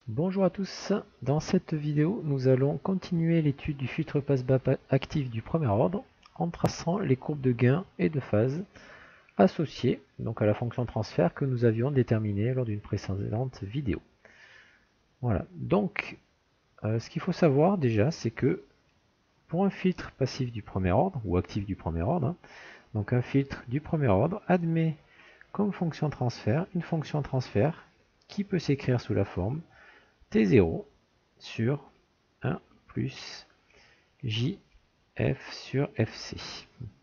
Bonjour à tous, dans cette vidéo nous allons continuer l'étude du filtre passe-bas actif du premier ordre en traçant les courbes de gain et de phase associées donc à la fonction transfert que nous avions déterminée lors d'une précédente vidéo. Voilà, donc ce qu'il faut savoir déjà c'est que pour un filtre passif du premier ordre ou actif du premier ordre, donc un filtre du premier ordre admet comme fonction transfert une fonction transfert qui peut s'écrire sous la forme T0 sur 1 plus JF sur FC,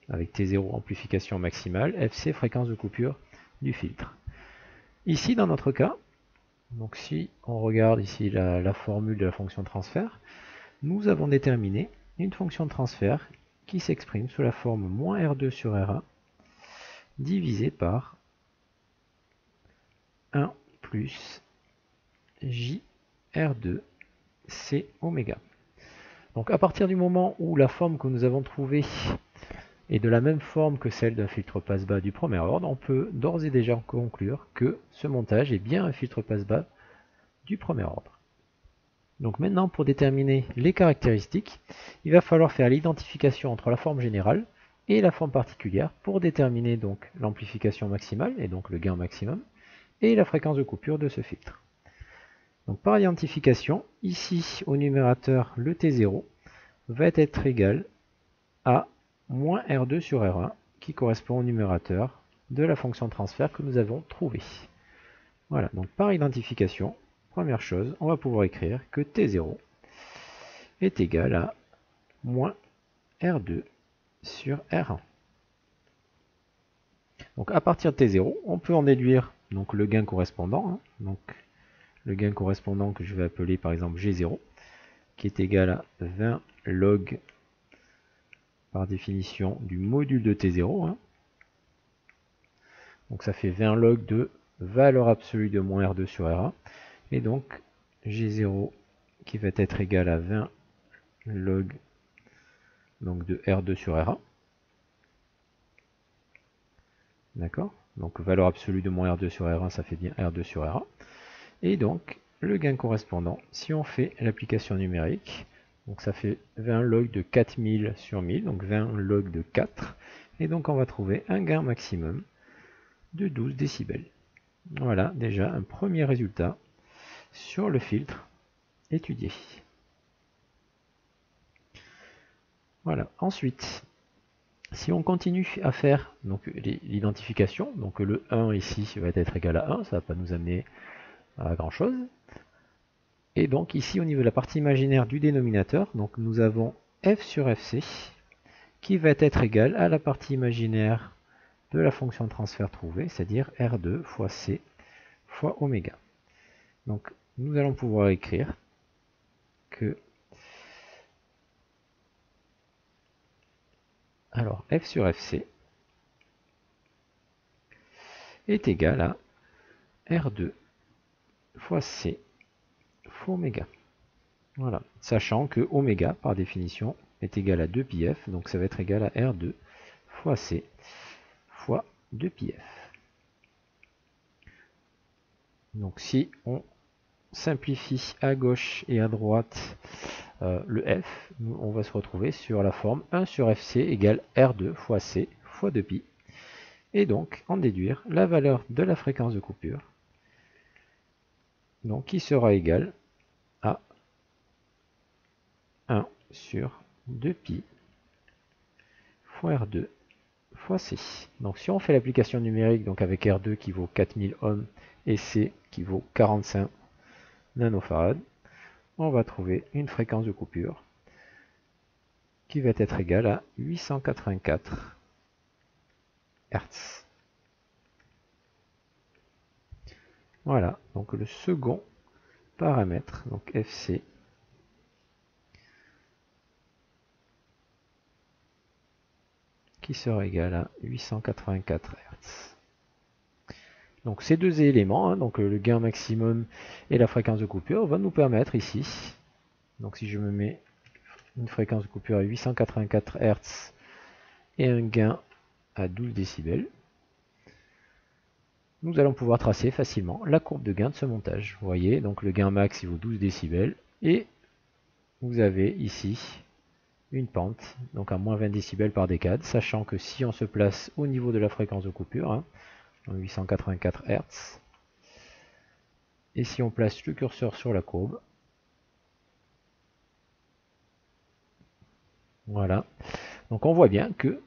avec T0 amplification maximale, FC fréquence de coupure du filtre. Ici, dans notre cas, donc si on regarde ici la formule de la fonction transfert, nous avons déterminé une fonction de transfert qui s'exprime sous la forme moins R2 sur R1 divisé par 1 plus JR2 C oméga. Donc à partir du moment où la forme que nous avons trouvée est de la même forme que celle d'un filtre passe-bas du premier ordre, on peut d'ores et déjà conclure que ce montage est bien un filtre passe-bas du premier ordre. Donc maintenant, pour déterminer les caractéristiques, il va falloir faire l'identification entre la forme générale et la forme particulière pour déterminer donc l'amplification maximale, et donc le gain maximum, et la fréquence de coupure de ce filtre. Donc par identification, ici au numérateur, le T0 va être égal à moins R2 sur R1, qui correspond au numérateur de la fonction de transfert que nous avons trouvée. Voilà, donc par identification, première chose, on va pouvoir écrire que T0 est égal à moins R2 sur R1. Donc à partir de T0, on peut en déduire donc, le gain correspondant, donc le gain correspondant que je vais appeler par exemple G0, qui est égal à 20 log par définition du module de T0. Donc ça fait 20 log de valeur absolue de moins R2 sur R1. Et donc G0 qui va être égal à 20 log donc, de R2 sur R1. D'accord? Donc valeur absolue de moins R2 sur R1, ça fait bien R2 sur R1. Et donc le gain correspondant, si on fait l'application numérique, donc ça fait 20 log de 4000 sur 1000, donc 20 log de 4. Et donc on va trouver un gain maximum de 12 décibels. Voilà déjà un premier résultat sur le filtre étudié. Voilà. Ensuite, si on continue à faire l'identification, donc le 1 ici va être égal à 1, ça ne va pas nous amener à grand chose. Et donc ici au niveau de la partie imaginaire du dénominateur, donc nous avons f sur fc qui va être égal à la partie imaginaire de la fonction de transfert trouvée, c'est-à-dire R2 fois C fois oméga. Donc nous allons pouvoir écrire que alors f sur fc est égal à R2 fois C fois oméga. Voilà, sachant que oméga, par définition, est égal à 2πf, donc ça va être égal à R2 fois C fois 2πf. Donc si on simplifie à gauche et à droite le f, on va se retrouver sur la forme 1 sur fc égale R2 fois C fois 2π. Et donc en déduire la valeur de la fréquence de coupure, donc qui sera égale à 1 sur 2π fois R2 fois C. Donc si on fait l'application numérique donc avec R2 qui vaut 4000 ohms et C qui vaut 45 nanofarads, on va trouver une fréquence de coupure qui va être égale à 884 Hz. Voilà, donc le second paramètre, donc FC, qui sera égal à 884 Hz. Donc ces deux éléments, donc le gain maximum et la fréquence de coupure, vont nous permettre ici, donc si je me mets une fréquence de coupure à 884 Hz et un gain à 12 décibels, nous allons pouvoir tracer facilement la courbe de gain de ce montage. Vous voyez, donc le gain max il vaut 12 décibels et vous avez ici une pente, donc à moins 20 décibels par décade, sachant que si on se place au niveau de la fréquence de coupure, hein, 884 Hz, et si on place le curseur sur la courbe, voilà, donc on voit bien que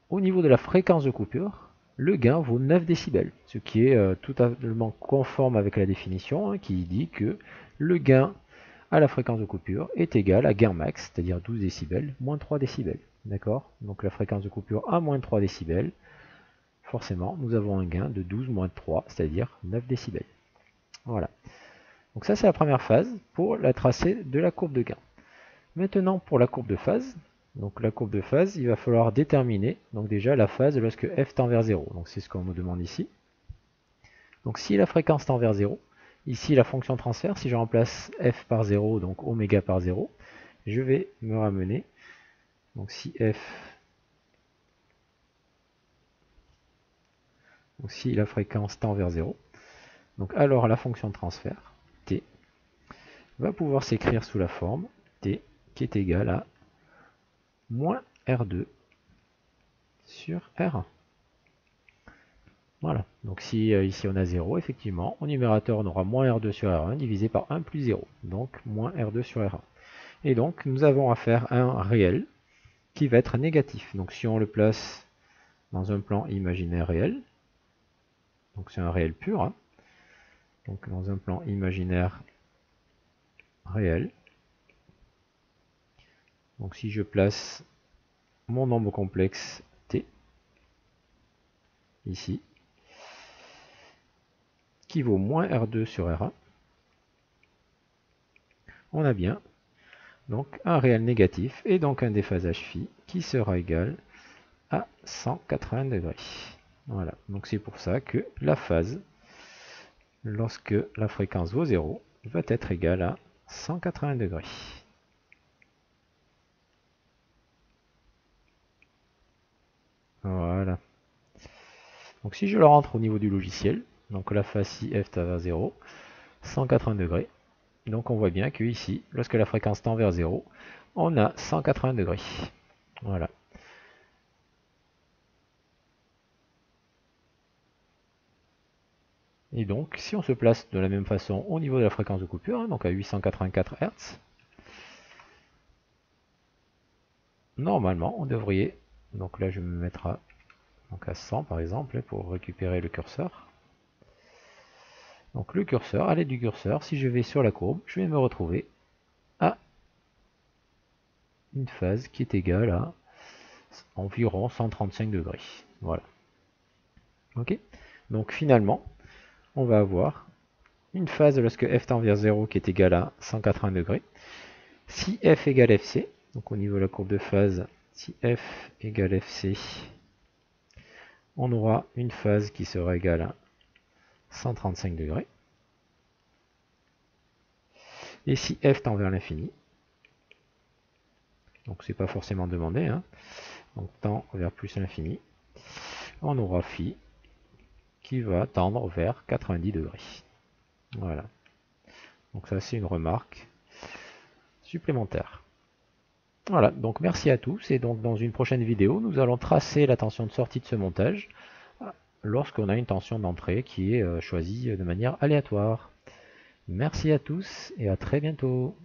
au niveau de la fréquence de coupure, le gain vaut 9 décibels, ce qui est totalement conforme avec la définition hein, qui dit que le gain à la fréquence de coupure est égal à gain max, c'est-à-dire 12 décibels, moins 3 décibels. D'accord? Donc la fréquence de coupure à moins 3 décibels, forcément, nous avons un gain de 12 moins 3, c'est-à-dire 9 décibels. Voilà. Donc ça, c'est la première phase pour la tracée de la courbe de gain. Maintenant, pour la courbe de phase, donc la courbe de phase, il va falloir déterminer donc déjà la phase lorsque f tend vers 0. Donc c'est ce qu'on nous demande ici. Donc si la fréquence tend vers 0, ici la fonction transfert, si je remplace f par 0, donc oméga par 0, je vais me ramener, donc si la fréquence tend vers 0, donc alors la fonction de transfert, t, va pouvoir s'écrire sous la forme t qui est égale à moins R2 sur R1. Voilà, donc si ici on a 0, effectivement, au numérateur on aura moins R2 sur R1 divisé par 1 plus 0, donc moins R2 sur R1. Et donc nous avons affaire à un réel qui va être négatif. Donc si on le place dans un plan imaginaire réel, donc c'est un réel pur, hein, donc dans un plan imaginaire réel, donc si je place mon nombre complexe t, ici, qui vaut moins R2 sur R1, on a bien donc un réel négatif et donc un déphasage phi qui sera égal à 180 degrés. Voilà, donc c'est pour ça que la phase, lorsque la fréquence vaut 0, va être égale à 180 degrés. Voilà. Donc si je le rentre au niveau du logiciel, donc la phase si f tend vers 0, 180 degrés. Donc on voit bien que ici, lorsque la fréquence tend vers 0, on a 180 degrés. Voilà. Et donc, si on se place de la même façon au niveau de la fréquence de coupure, hein, donc à 884 Hz, normalement, on devrait, donc là je me mettrai donc à 100 par exemple, pour récupérer le curseur. Donc le curseur, à l'aide du curseur, si je vais sur la courbe, je vais me retrouver à une phase qui est égale à environ 135 degrés. Voilà. Ok. Donc finalement, on va avoir une phase lorsque f tend vers 0 qui est égale à 180 degrés. Si f égale fc, donc au niveau de la courbe de phase, si f égale fc, on aura une phase qui sera égale à 135 degrés. Et si f tend vers l'infini, donc c'est pas forcément demandé, hein, donc tend vers plus l'infini, on aura phi qui va tendre vers 90 degrés. Voilà. Donc ça c'est une remarque supplémentaire. Voilà, donc merci à tous, et donc dans une prochaine vidéo, nous allons tracer la tension de sortie de ce montage lorsqu'on a une tension d'entrée qui est choisie de manière aléatoire. Merci à tous et à très bientôt.